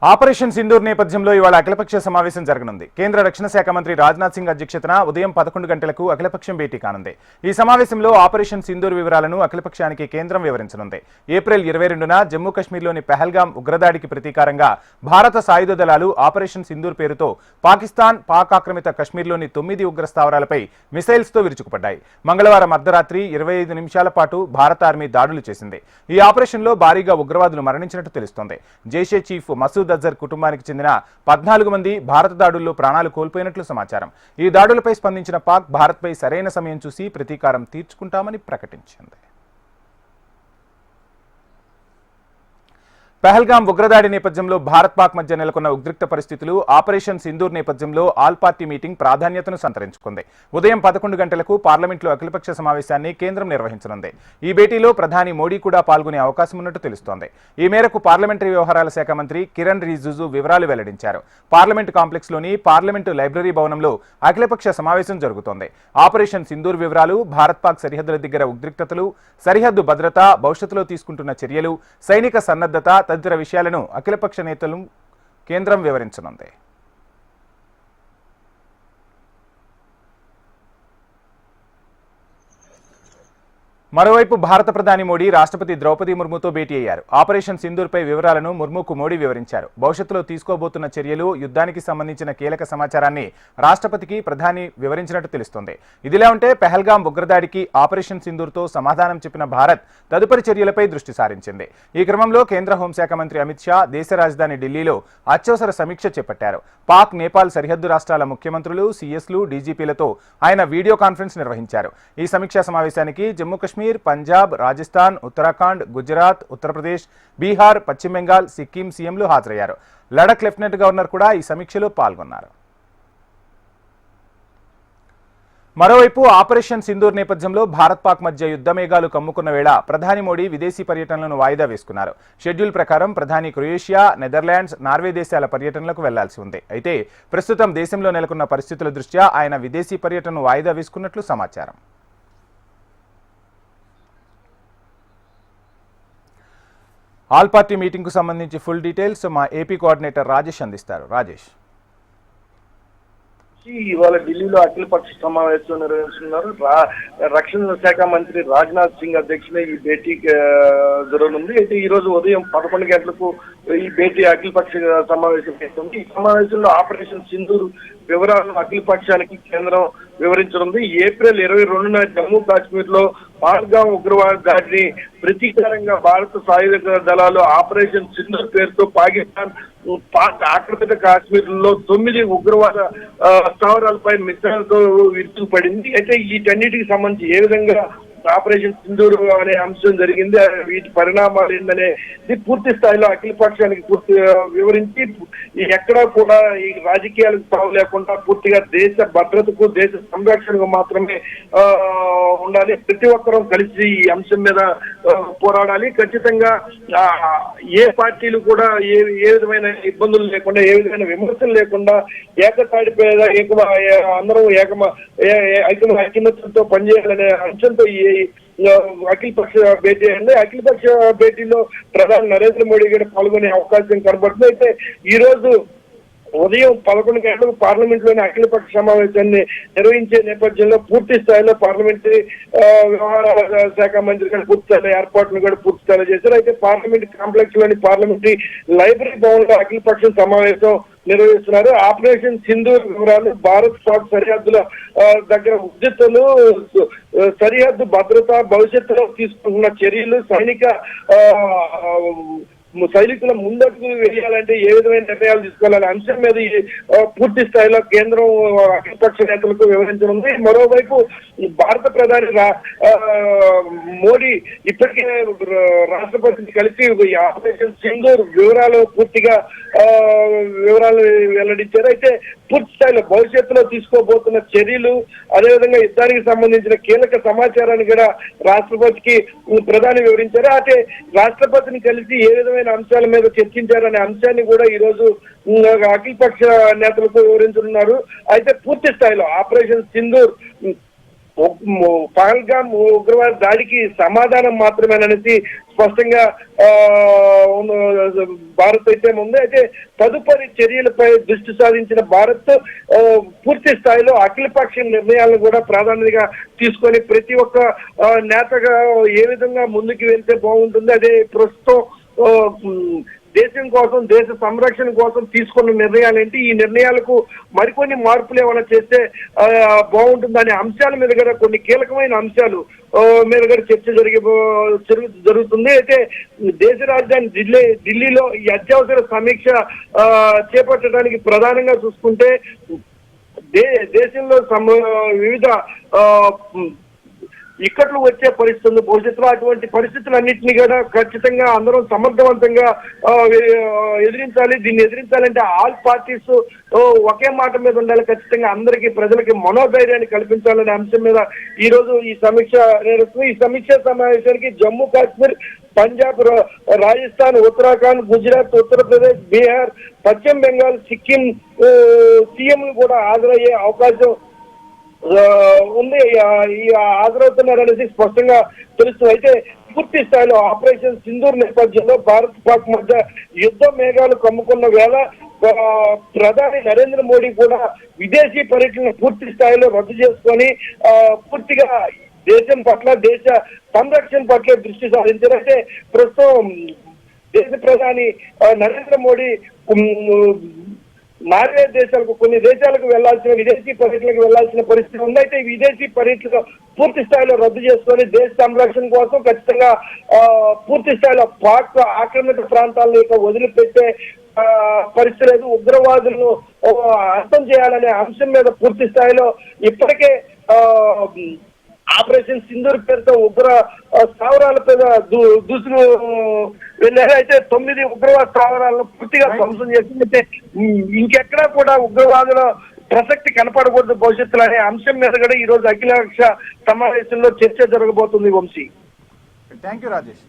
Operation Sindoor నేపథ్యంలో ఇవాళ అఖిలపక్ష సమావేశం జరగనుంది. కేంద్ర రక్షణ శాఖ మంత్రి రాజ్నాథ్ సింగ్ అధ్యక్షతన ఉదయం 11 గంటలకు అఖిలపక్షం భేటీ కానుంది. ఈ సమావేశంలో ఆపరేషన్ సింధూర్ వివరాలను అఖిలపక్షానికి కేంద్రం వివరించనుంది. ఏప్రిల్ 22న జమ్మూ కశ్మీర్లోని పెహల్గాం ఉగ్రదాడికి ప్రతీకారంగా భారత సాయుధ దళాలు ఆపరేషన్ సింధూర్ పేరుతో పాకిస్తాన్ పాక్ ఆక్రమిత కశ్మీర్లోని 9 ఉగ్ర స్థావరాలపై మిసైల్స్తో విరుచుకుపడ్డాయి. మంగళవారం అర్ధరాత్రి 25 నిమిషాల పాటు భారత ఆర్మీ దాడులు చేసింది. ఈ ఆపరేషన్లో భారీగా ఉగ్రవాదులు మరణించినట్టు తెలుస్తోంది. జైషే చీఫ్ మసూద్ అజర్ కుటుంబానికి చెందిన 14 మంది భారత దాడుల్లో ప్రాణాలు కోల్పోయినట్లు సమాచారం. ఈ దాడులపై స్పందించిన పాక్ భారత్పై సరైన సమయం చూసి ప్రతీకారం తీర్చుకుంటామని ప్రకటించింది. పెహల్గాం ఉగ్రదాడి నేపథ్యంలో భారత్ పాక్ మధ్య నెలకొన్న ఉద్రిక్త పరిస్థితులు ఆపరేషన్ సింధూర్ నేపథ్యంలో ఆల్ పార్టీ మీటింగ్ ప్రాధాన్యతను సంతరించుకుంది. ఉదయం 11 గంటలకు పార్లమెంట్లో అఖిలపక్ష సమావేశాన్ని కేంద్రం నిర్వహించనుంది. ఈ భేటీలో ప్రధాని మోడీ కూడా పాల్గొనే అవకాశం ఉన్నట్టు తెలుస్తోంది. ఈ మేరకు పార్లమెంటరీ వ్యవహారాల శాఖ మంత్రి కిరణ్ రిజిజు వివరాలు వెల్లడించారు. పార్లమెంటు కాంప్లెక్స్లోని పార్లమెంటు లైబ్రరీ భవనంలో అఖిలపక్ష సమావేశం జరుగుతోంది. ఆపరేషన్ సింధూర్ వివరాలు, భారత్ పాక్ సరిహద్దుల దగ్గర ఉద్రిక్తతలు, సరిహద్దు భద్రత, భవిష్యత్తులో తీసుకుంటున్న చర్యలు, సైనిక సన్నద్ధత తదితర విషయాలను అఖిలపక్ష నేతలు కేంద్రం వివరించనుంది. మరోవైపు భారత ప్రధాని మోడీ రాష్ట్రపతి ద్రౌపది ముర్ముతో భేటీ అయ్యారు. ఆపరేషన్ సింధూర్పై వివరాలను ముర్ముకు మోడీ వివరించారు. భవిష్యత్తులో తీసుకోబోతున్న చర్యలు, యుద్ధానికి సంబంధించిన కీలక సమాచారాన్ని రాష్ట్రపతికి ప్రధాని వివరించినట్టు తెలుస్తోంది. ఇదిలా ఉంటే పెహల్గాం ఉగ్రదాడికి ఆపరేషన్ సింధూర్తో సమాధానం చెప్పిన భారత్ తదుపరి చర్యలపై దృష్టి సారించింది. ఈ క్రమంలో కేంద్ర హోంశాఖ మంత్రి అమిత్ షా దేశ రాజధాని ఢిల్లీలో అత్యవసర సమీక్ష చేపట్టారు. పాక్, నేపాల్ సరిహద్దు రాష్ట్రాల ముఖ్యమంత్రులు, సీఎస్లు, డీజీపీలతో ఆయన వీడియో కాన్ఫరెన్స్ నిర్వహించారు. ఈ సమీక్షా సమావేశానికి జమ్మూ కశ్మీర్, పంజాబ్, రాజస్థాన్, ఉత్తరాఖండ్, గుజరాత్, ఉత్తరప్రదేశ్, బీహార్, పశ్చిమ బెంగాల్, సిక్కిం సీఎంలు హాజరయ్యారు. లడక్ లెఫ్టినెంట్ గవర్నర్ కూడా ఈ సమీక్షలో పాల్గొన్నారు. మరోవైపు ఆపరేషన్ సింధూర్ నేపథ్యంలో భారత్ పాక్ మధ్య యుద్ధ మేఘాలు కమ్ముకున్న వేళ ప్రధాని మోడీ విదేశీ పర్యటనలను వాయిదా వేసుకున్నారు. షెడ్యూల్ ప్రకారం ప్రధాని క్రొయేషియా, నెదర్లాండ్స్, నార్వే దేశాల పర్యటనలకు వెళ్లాల్సి ఉంది. అయితే ప్రస్తుతం దేశంలో నెలకొన్న పరిస్థితుల దృష్ట్యా ఆయన విదేశీ పర్యటనను వాయిదా వేసుకున్నట్లు సమాచారం. ఆల్ పార్టీ మీటింగ్ కు సంబంధించి ఫుల్ డీటెయిల్స్ మా ఏపీ కోఆర్డినేటర్ రాజేష్ అందిస్తారు. రాజేష్, ఇవాళ ఢిల్లీలో అఖిలపక్ష సమావేశం నిర్వహిస్తున్నారు. రక్షణ శాఖ మంత్రి రాజ్నాథ్ సింగ్ అధ్యక్షుడే ఈ భేటీ జరగనుంది. అయితే ఈ రోజు ఉదయం 11 గంటలకు ఈ భేటీ అఖిలపక్ష సమావేశం చేస్తుంది. ఈ సమావేశంలో ఆపరేషన్ సింధూర్ వివరాలను అఖిలపక్షానికి కేంద్రం వివరించనుంది. ఏప్రిల్ 22న జమ్మూ కాశ్మీర్ లో పాల్గాం ఉగ్రవాద దాడిని ప్రతీకారంగా భారత సాయుధ దళాలు ఆపరేషన్ సింధూర్ పేరుతో పాకిస్తాన్ పాక్ ఆక్రమిత కాశ్మీర్ లో 9 ఉగ్రవాద స్థావరాలపై మిసైల్తో విరుచుకుపడింది. అయితే వీటన్నిటికి సంబంధించి ఏ విధంగా ఆపరేషన్ సింధూర్ అనే అంశం జరిగింది, వీటి పరిణామాలు ఏందనేది పూర్తి స్థాయిలో అఖిలపక్షానికి పూర్తి వివరించి ఎక్కడా కూడా ఈ రాజకీయాలకు తావు లేకుండా పూర్తిగా దేశ భద్రతకు, దేశ సంరక్షణకు మాత్రమే ఉండాలి. ప్రతి ఒక్కరూ కలిసి ఈ అంశం మీద పోరాడాలి. ఖచ్చితంగా ఏ పార్టీలు కూడా ఏ విధమైన ఇబ్బందులు లేకుండా, ఏ విధమైన విమర్శలు లేకుండా ఏకతాటి మీద అందరూ ఐకమత్యంతో పనిచేయాలనే అంశంతో ఈ అఖిలపక్ష భేటీ అయింది. అఖిలపక్ష భేటీలో ప్రధాని నరేంద్ర మోడీ గారు పాల్గొనే అవకాశం కనబడుతుంది. అయితే ఈ రోజు ఉదయం 11 గంటలకు పార్లమెంట్ లోని అఖిలపక్ష సమావేశాన్ని నిర్వహించే నేపథ్యంలో పూర్తి స్థాయిలో పార్లమెంటరీ వ్యవహారాల శాఖ మంత్రి గారు పూర్తి స్థాయిలో ఏర్పాట్లను కూడా పూర్తి స్థాయిలో చేశారు. అయితే పార్లమెంట్ కాంప్లెక్స్ లోని పార్లమెంటరీ లైబ్రరీ భవన్ లో అఖిలపక్ష సమావేశం నిర్వహిస్తున్నారు. ఆపరేషన్ సింధూర్ వివరాలు, భారత్ పాక్ సరిహద్దుల దగ్గర ఉద్రిక్తలు, సరిహద్దు భద్రత, భవిష్యత్తులో తీసుకుంటున్న చర్యలు, సైనికుల ముందడుగు వేయాలంటే ఏ విధమైన నిర్ణయాలు తీసుకోవాలనే అంశం మీద పూర్తి స్థాయిలో కేంద్రం అఖిలపక్ష నేతలకు వివరించనుంది. మరోవైపు భారత ప్రధాని మోడీ ఇప్పటికే రాష్ట్రపతిని కలిసి ఆపరేషన్ సింధూర్ పూర్తిగా వివరాలు వెల్లడించారు. అయితే పూర్తి స్థాయిలో భవిష్యత్తులో తీసుకోబోతున్న చర్యలు, అదేవిధంగా యుద్ధానికి సంబంధించిన కీలక సమాచారాన్ని కూడా రాష్ట్రపతికి ప్రధాని వివరించారు. అయితే రాష్ట్రపతిని కలిసి ఏ విధమైన అంశాల మీద చర్చించారనే అంశాన్ని కూడా ఈ రోజు అఖిలపక్ష నేతలకు వివరించనున్నారు. అయితే పూర్తి స్థాయిలో ఆపరేషన్ సింధూర్ పహల్గామ్ ఉగ్రవాద దాడికి సమాధానం మాత్రమేననేసి స్పష్టంగా భారత్ అయితే ఉంది. అయితే తదుపరి చర్యలపై దృష్టి సాధించిన భారత్ పూర్తి స్థాయిలో అఖిలపక్ష నిర్ణయాలను కూడా ప్రాధాన్యతగా తీసుకొని ప్రతి ఒక్క నేతగా ఏ విధంగా ముందుకు వెళ్తే బాగుంటుంది, అదే ప్రస్తుతం దేశం కోసం, దేశ సంరక్షణ కోసం తీసుకున్న నిర్ణయాలు ఏంటి, ఈ నిర్ణయాలకు మరికొన్ని మార్పులు ఏమైనా చేస్తే బాగుంటుందనే అంశాల మీద కూడా కొన్ని కీలకమైన అంశాలు మీద కూడా చర్చ జరుగుతుంది. అయితే దేశ రాజధాని ఢిల్లీలో ఈ అత్యవసర సమీక్ష చేపట్టడానికి ప్రధానంగా చూసుకుంటే దేశంలో వివిధ ఇక్కట్లు వచ్చే పరిస్థితి ఉంది. భవిష్యత్తులో అటువంటి పరిస్థితులన్నింటినీ కూడా ఖచ్చితంగా అందరం సమర్థవంతంగా ఎదిరించాలి. దీన్ని ఎదిరించాలంటే ఆల్ పార్టీస్ ఒకే మాట మీద ఉండాలి. ఖచ్చితంగా అందరికీ ప్రజలకి మనోధైర్యాన్ని కల్పించాలనే అంశం మీద ఈ రోజు ఈ సమీక్ష నిర్వహిస్తుంది. ఈ సమీక్ష సమావేశానికి జమ్మూ కాశ్మీర్, పంజాబ్, రాజస్థాన్, ఉత్తరాఖండ్, గుజరాత్, ఉత్తరప్రదేశ్, బీహార్, పశ్చిమ బెంగాల్, సిక్కిం సీఎంలు కూడా హాజరయ్యే అవకాశం ఉంది. హాజరవుతున్నారనేసి స్పష్టంగా తెలుస్తుంది. అయితే పూర్తి స్థాయిలో ఆపరేషన్ సింధూర్ నేపథ్యంలో భారత్ పాక్ మధ్య యుద్ధ మేఘాలు కమ్ముకున్న వేళ ప్రధాని నరేంద్ర మోడీ కూడా విదేశీ పర్యటన పూర్తి స్థాయిలో రద్దు చేసుకొని పూర్తిగా దేశం పట్ల, దేశ సంరక్షణ పట్ల దృష్టి సారించారు. అయితే ప్రస్తుతం దేశ ప్రధాని నరేంద్ర మోడీ నార్వే దేశాలకు, కొన్ని దేశాలకు వెళ్లాల్సిన విదేశీ పర్యటనకు వెళ్లాల్సిన పరిస్థితి ఉంది. అయితే విదేశీ పర్యటన పూర్తి స్థాయిలో రద్దు చేసుకొని దేశ సంరక్షణ కోసం ఖచ్చితంగా పూర్తి స్థాయిలో పాక్ ఆక్రమిత ప్రాంతాలను వదిలిపెట్టే పరిస్థితి లేదు. ఉగ్రవాదులను అంతం చేయాలనే అంశం మీద పూర్తి స్థాయిలో ఇప్పటికే ఆపరేషన్ సింధూర్ పేరుతో ఉగ్ర స్థావరాల మీద దూసులు వెళ్ళారు. అయితే 9 ఉగ్రవాద స్థావరాలను పూర్తిగా ధ్వంసం చేసిందంటే ఇంకెక్కడా కూడా ఉగ్రవాదుల ప్రసక్తి కనపడకూడదు భవిష్యత్తులో అనే అంశం మీద కూడా ఈ రోజు అఖిలపక్ష సమావేశంలో చర్చ జరగబోతుంది. Vamshi, thank you Rajesh.